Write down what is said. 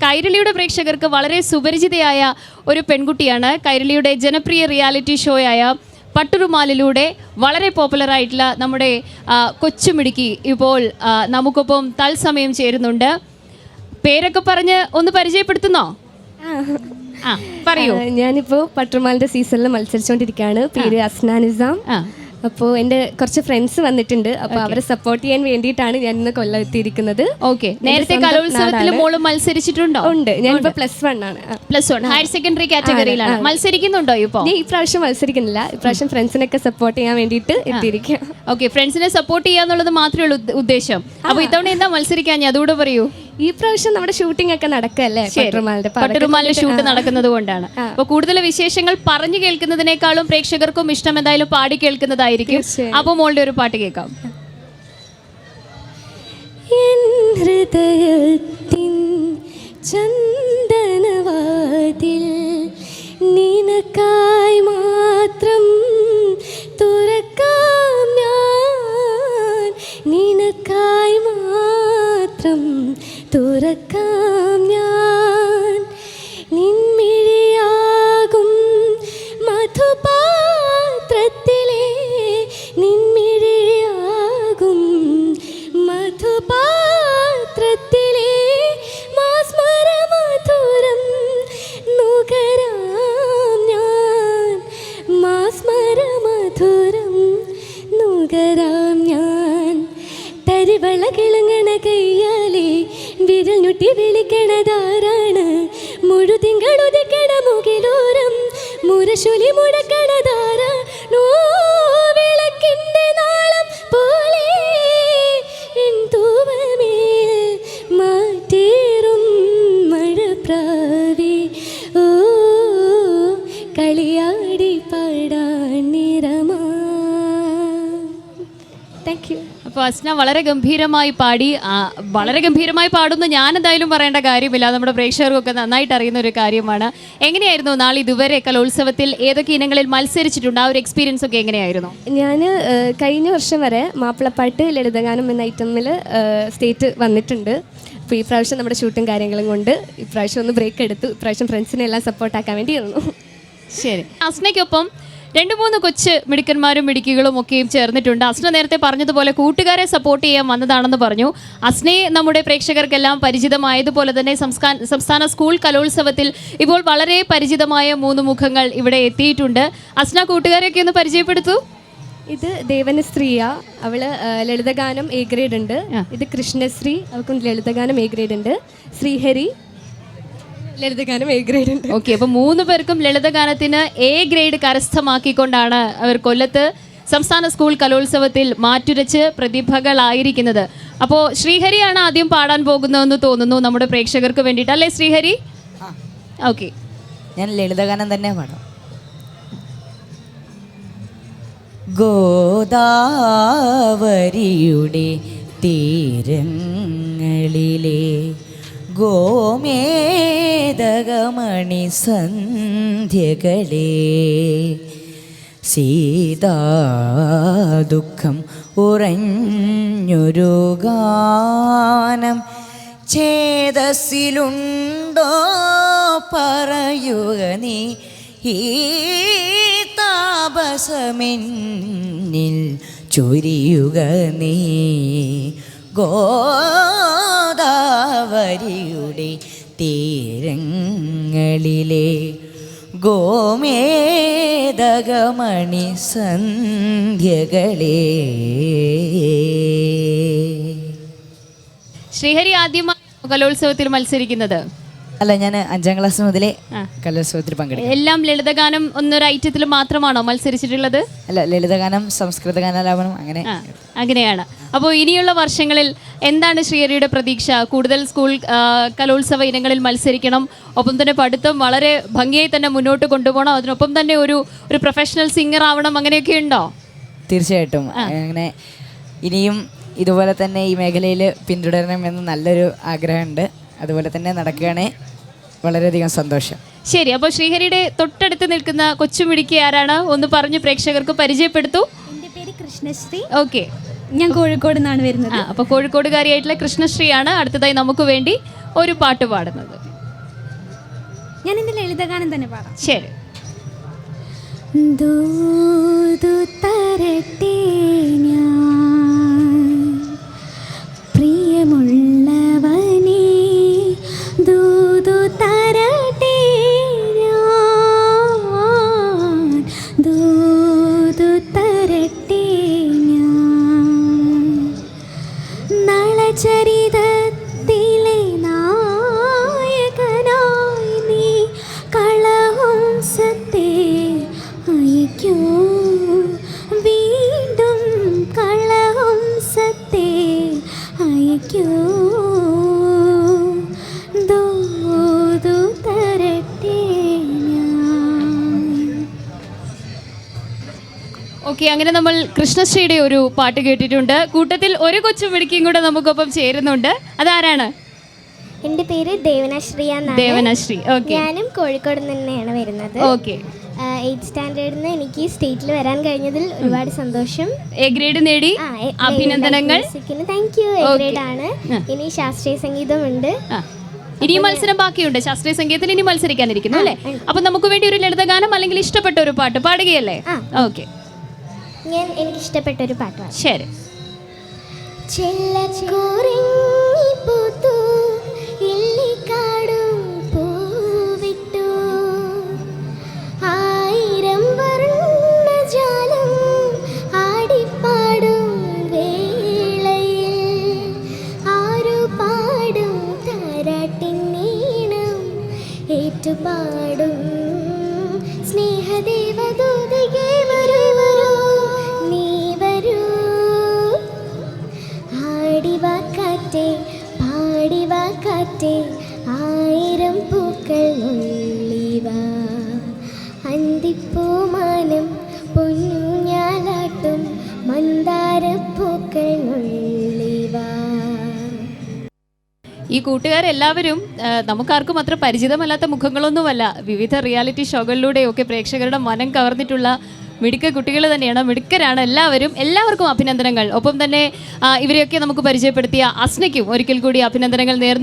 കൈരളിയുടെ പ്രേക്ഷകർക്ക് വളരെ സുപരിചിതയായ ഒരു പെൺകുട്ടിയാണ്. കൈരളിയുടെ ജനപ്രിയ റിയാലിറ്റി ഷോയായ പട്ടുറുമാലിലൂടെ വളരെ പോപ്പുലറായിട്ടുള്ള നമ്മുടെ കൊച്ചുമിടുക്കി ഇപ്പോൾ നമുക്കൊപ്പം തത്സമയം ചേരുന്നുണ്ട്. പേരൊക്കെ പറഞ്ഞ് ഒന്ന് പരിചയപ്പെടുത്തുന്നോ? പറയൂ. ഞാനിപ്പോൾ പട്ടുറുമാലിൻ്റെ സീസണിൽ മത്സരിച്ചുകൊണ്ടിരിക്കുകയാണ്. പേര് അസ്ന നിസാം. അപ്പോൾ എൻ്റെ കുറച്ച് ഫ്രണ്ട്സ് വന്നിട്ടുണ്ട്. അപ്പോൾ അവരെ സപ്പോർട്ട് ചെയ്യാൻ വേണ്ടിയിട്ടാണ് ഞാൻ ഇന്ന് കൊല്ലം എത്തിയിരിക്കുന്നത്. ഓക്കെ, നേരത്തെ കലോത്സവത്തിൽ മോള് മത്സരിച്ചിട്ടുണ്ടോ? ഉണ്ട്. ഞാനിപ്പോൾ +1 ആണ്. +1 ഹയർ സെക്കൻഡറി കാറ്റഗറിയിലാണ്. മത്സരിക്കുന്നുണ്ടോ ഇപ്പോൾ? ഞാൻ ഈ പ്രാവശ്യം മത്സരിക്കുന്നില്ല. ഈ പ്രാവശ്യം ഫ്രണ്ട്സിനൊക്കെ സപ്പോർട്ട് ചെയ്യാൻ വേണ്ടിയിട്ട് എത്തിയിരിക്കുക. ഓക്കെ, ഫ്രണ്ട്സിനെ സപ്പോർട്ട് ചെയ്യാന്നുള്ളത് മാത്രമേ ഉള്ളൂ ഉദ്ദേശം. അപ്പോൾ ഇത്തവണ എന്താ മത്സരിക്കാൻ? അതുകൂടെ പറയൂ. ഈ പ്രാവശ്യം നമ്മുടെ ഷൂട്ടിംഗ് ഒക്കെ നടക്കല്ലേ, പട്ടുറുമാലിന്റെ ഷൂട്ട് നടക്കുന്നത് കൊണ്ടാണ്. അപ്പൊ കൂടുതൽ വിശേഷങ്ങൾ പറഞ്ഞു കേൾക്കുന്നതിനേക്കാളും പ്രേക്ഷകർക്കും ഇഷ്ടം എന്തായാലും പാടി കേൾക്കുന്നതായിരിക്കും. അപ്പൊ മോളുടെ ഒരു പാട്ട് കേൾക്കാം. ഹൃദയത്തിൻ ചന്ദനവാതിൽ നിനക്കായി മാത്രം തുറക്കാം ഞാൻ, നിനക്കായി മാത്രം തുറക്കാം ഞാൻ. നിൻമിഴിയാകും മധുപാത്രത്തിലെ, നിൻമിഴിയാകും മധുപാത്രത്തിലെ മാസ്മര മധുരം നുകരാം ഞാൻ, മാസ്മര മധുരം നുകരാം ഞാൻ. തരിവള കിളങ്ങണ കയ്യാലേ വിരൽ ഞൊട്ടി വിളിക്കണതാരാണ്, മുഴുതിങ്കളുദിക്കണ മുകിലോരം മുരശുലി മുടക്കണതാരാ. വിളക്കിന്റെ നാളം പോലെ തൂവമേൽ മാറ്റേറും മഴപ്രാവി, ഓ കളിയാടി പാടാൻ നിറമാ. Thank you. അപ്പോൾ അസ്ന വളരെ ഗംഭീരമായി പാടി. വളരെ ഗംഭീരമായി പാടുന്നു ഞാൻ എന്തായാലും പറയേണ്ട കാര്യമില്ല, നമ്മുടെ പ്രേക്ഷകർക്കൊക്കെ നന്നായിട്ട് അറിയുന്ന ഒരു കാര്യമാണ്. എങ്ങനെയായിരുന്നു നാളെ ഇതുവരെ കലോത്സവത്തിൽ ഏതൊക്കെ ഇനങ്ങളിൽ മത്സരിച്ചിട്ടുണ്ട്? ആ ഒരു എക്സ്പീരിയൻസ് ഒക്കെ എങ്ങനെയായിരുന്നു? ഞാൻ കഴിഞ്ഞ വർഷം വരെ മാപ്പിളപ്പാട്ട്, ലളിതഗാനം എന്ന ഐറ്റമിൽ സ്റ്റേറ്റ് വന്നിട്ടുണ്ട്. അപ്പോൾ ഈ പ്രാവശ്യം നമ്മുടെ ഷൂട്ടും കാര്യങ്ങളും കൊണ്ട് ഇപ്രാവശ്യം ഒന്ന് ബ്രേക്ക് എടുത്തു. ഇപ്രാവശ്യം ഫ്രണ്ട്സിനെ എല്ലാം സപ്പോർട്ടാക്കാൻ വേണ്ടിയിരുന്നു. ശരി, അസ്നയ്ക്കൊപ്പം 2-3 കൊച്ച് മിടുക്കന്മാരും മിടുക്കികളും ഒക്കെയും ചേർന്നിട്ടുണ്ട്. അസ്ന നേരത്തെ പറഞ്ഞതുപോലെ കൂട്ടുകാരെ സപ്പോർട്ട് ചെയ്യാൻ വന്നതാണെന്ന് പറഞ്ഞു. അസ്നയെ നമ്മുടെ പ്രേക്ഷകർക്കെല്ലാം പരിചിതമായതുപോലെ തന്നെ സംസ്ഥാന സ്കൂൾ കലോത്സവത്തിൽ ഇപ്പോൾ വളരെ പരിചിതമായ 3 മുഖങ്ങൾ ഇവിടെ എത്തിയിട്ടുണ്ട്. അസ്ന കൂട്ടുകാരെയൊക്കെ ഒന്ന് പരിചയപ്പെടുത്തൂ. ഇത് ദേവനശ്രീയ, അവള് ലളിതഗാനം A ഗ്രേഡ് ഉണ്ട്. ഇത് കൃഷ്ണശ്രീ, അവൾക്കും ലളിതഗാനം A ഗ്രേഡ് ഉണ്ട്. ശ്രീഹരി, ലളിതഗാനം A ഗ്രേഡ് ഉണ്ട്. ഓക്കെ, അപ്പോൾ 3 പേർക്കും ലളിതഗാനത്തിന് A ഗ്രേഡ് കരസ്ഥമാക്കിക്കൊണ്ടാണ് അവർ കൊല്ലത്ത് സംസ്ഥാന സ്കൂൾ കലോത്സവത്തിൽ മാറ്റുരച്ച് പ്രതിഭകളായിരിക്കുന്നത്. അപ്പോൾ ശ്രീഹരിയാണ് ആദ്യം പാടാൻ പോകുന്നതെന്ന് തോന്നുന്നു നമ്മുടെ പ്രേക്ഷകർക്ക് വേണ്ടിയിട്ട്, അല്ലേ ശ്രീഹരി? ഓക്കെ, ഞാൻ ലളിതഗാനം തന്നെ പാടാം. ഗോദാവരിയുടെ തീരങ്ങളിലെ ഗോമേദകമണി സന്ധ്യകളെ, സീതാദുഃഖം ഉറഞ്ഞൊരു ഗാനം ഛേദസ്സിലുണ്ടോ പറയുക നീ, ഈ താപസമെന്നിൽ ചൊരിയുക നീ. ഗോദാവരിയുടെ തീരങ്ങളിലെ ഗോമേദകമണി സന്ധ്യകളെ. ശ്രീഹരി ആദ്യമായി കലോത്സവത്തിൽ മത്സരിക്കുന്നത്? അല്ല, ഞാൻ 5ാം ക്ലാസ് മുതലേ കലോത്സവത്തിൽ പങ്കെടുക്കും. എല്ലാം ലളിതഗാനം ഒന്നൊരു ഐറ്റത്തിൽ മാത്രമാണോ മത്സരിച്ചിട്ടുള്ളത്? അല്ല, ലളിതഗാനം, സംസ്കൃത ഗാനാലാപനം, അങ്ങനെയാണ്. അപ്പോൾ ഇനിയുള്ള വർഷങ്ങളിൽ എന്താണ് ശ്രീഹരിയുടെ പ്രതീക്ഷ? കൂടുതൽ സ്കൂൾ കലോത്സവ ഇനങ്ങളിൽ മത്സരിക്കണം, ഒപ്പം തന്നെ പഠിത്തം വളരെ ഭംഗിയായി തന്നെ മുന്നോട്ട് കൊണ്ടുപോകണം, അതിനൊപ്പം തന്നെ ഒരു പ്രൊഫഷണൽ സിംഗർ ആവണം, അങ്ങനെയൊക്കെ ഉണ്ടോ? തീർച്ചയായിട്ടും. അങ്ങനെ ഇനിയും ഇതുപോലെ തന്നെ ഈ മേഖലയിൽ പിന്തുടരണമെന്ന് നല്ലൊരു ആഗ്രഹമുണ്ട്. അതുപോലെ തന്നെ നടക്കുകയാണെ വളരെയധികം സന്തോഷം. ശരി, അപ്പോൾ ശ്രീഹരിയുടെ തൊട്ടടുത്ത് നിൽക്കുന്ന കൊച്ചുമിടുക്കി ആരാണ്? ഒന്ന് പറഞ്ഞ് പ്രേക്ഷകർക്ക് പരിചയപ്പെടുത്തൂ. എൻ്റെ പേര് കൃഷ്ണശ്രീ. ഓക്കെ, ഞാൻ കോഴിക്കോട് നിന്നാണ് വരുന്നത്. അപ്പോൾ കോഴിക്കോടുകാരിയായിട്ടുള്ള കൃഷ്ണശ്രീയാണ് അടുത്തതായി നമുക്ക് വേണ്ടി ഒരു പാട്ട് പാടുന്നത്. ഞാൻ എൻ്റെ ലളിതഗാനം തന്നെ പാടാം. ശരി. ദൂതു തരട്ടെ ഞാൻ പ്രിയമുള്ളവനേ, ദൂതു തരട്ടെ ഞാൻ, ദൂതു തരട്ടെ ഞാൻ. നളചരിതത്തിലെ നായകനായി നീ കളഹംസത്തെ അയക്കൂ, വീണ്ടും കളഹംസത്തെ അയക്കൂ, ദൂതു തരട്ടെ ഞാൻ. ഓക്കെ, അങ്ങനെ നമ്മൾ കൃഷ്ണശ്രീയുടെ ഒരു പാട്ട് കേട്ടിട്ടുണ്ട്. കൂട്ടത്തിൽ ഒരു കൊച്ചു മിടുക്കിയും കൂടെ നമുക്കൊപ്പം ചേരുന്നുണ്ട്. അതാരാണ്? എൻ്റെ പേര് ദേവനശ്രീ എന്നാണ്. ദേവനശ്രീ. ഓക്കെ. ഞാനും കോഴിക്കോട് തന്നെയാണ് വരുന്നത്. ഓക്കെ. 8th സ്റ്റാൻഡേർഡിൽ നിന്ന് എനിക്ക് സ്റ്റേറ്റിൽ വരാൻ കഴിഞ്ഞതിൽ ഒരുപാട് സന്തോഷം. എ ഗ്രേഡ് നേടി. അഭിനന്ദനങ്ങൾ. Thank you. എ ഗ്രേഡ് ആണ്. ഇനി ശാസ്ത്രീയ സംഗീതമുണ്ട്. ഇനിയും മത്സരം ബാക്കിയുണ്ട്. ശാസ്ത്രീയ സംഗീതത്തിൽ ഇനി മത്സരിക്കാനിരിക്കുന്നു അല്ലേ? അപ്പൊ നമുക്ക് വേണ്ടി ഒരു ലളിതഗാനം അല്ലെങ്കിൽ ഇഷ്ടപ്പെട്ട ഒരു പാട്ട് പാടുകയല്ലേ? ഓക്കെ, എനിക്ക് ഇഷ്ടപ്പെട്ട ഒരു പാട്ടാണ്. ശരി. ചെല്ലക്കുറിങ്ങിപ്പൂത്തു ഇല്ലിക്കാടും പൂവിട്ടു, ആയിരം വർണ്ണജാലം ആടിപ്പാടും വേളയിൽ, ആരു പാടും താരാട്ടിൻ നീണം ഏറ്റുപാടും സ്നേഹദേവദൂതികേ വരൂ, നീ വരൂ, ആടിവാ കാറ്റേ പാടിവാ കാറ്റേ, ആയിരം പൂക്കൾ ഉള്ളിവാ, അന്തിപ്പൂമാനം പൊന്നൂഞ്ഞാലാട്ടും മന്ദാരപ്പൂക്കൾ ഉള്ളിവാ. ഈ കൂട്ടുകാരെല്ലാവരും നമുക്കാർക്കും അത്ര പരിചിതമല്ലാത്ത മുഖങ്ങളൊന്നുമല്ല. വിവിധ റിയാലിറ്റി ഷോകളിലൂടെയൊക്കെ പ്രേക്ഷകരുടെ മനം കവർന്നിട്ടുള്ള മിടുക്ക കുട്ടികൾ തന്നെയാണ്. മിടുക്കരാണ് എല്ലാവരും. എല്ലാവർക്കും അഭിനന്ദനങ്ങൾ. ഒപ്പം തന്നെ ഇവരെയൊക്കെ നമുക്ക് പരിചയപ്പെടുത്തിയ അസ്നയ്ക്കും ഒരിക്കൽ കൂടി അഭിനന്ദനങ്ങൾ നേർന്നു.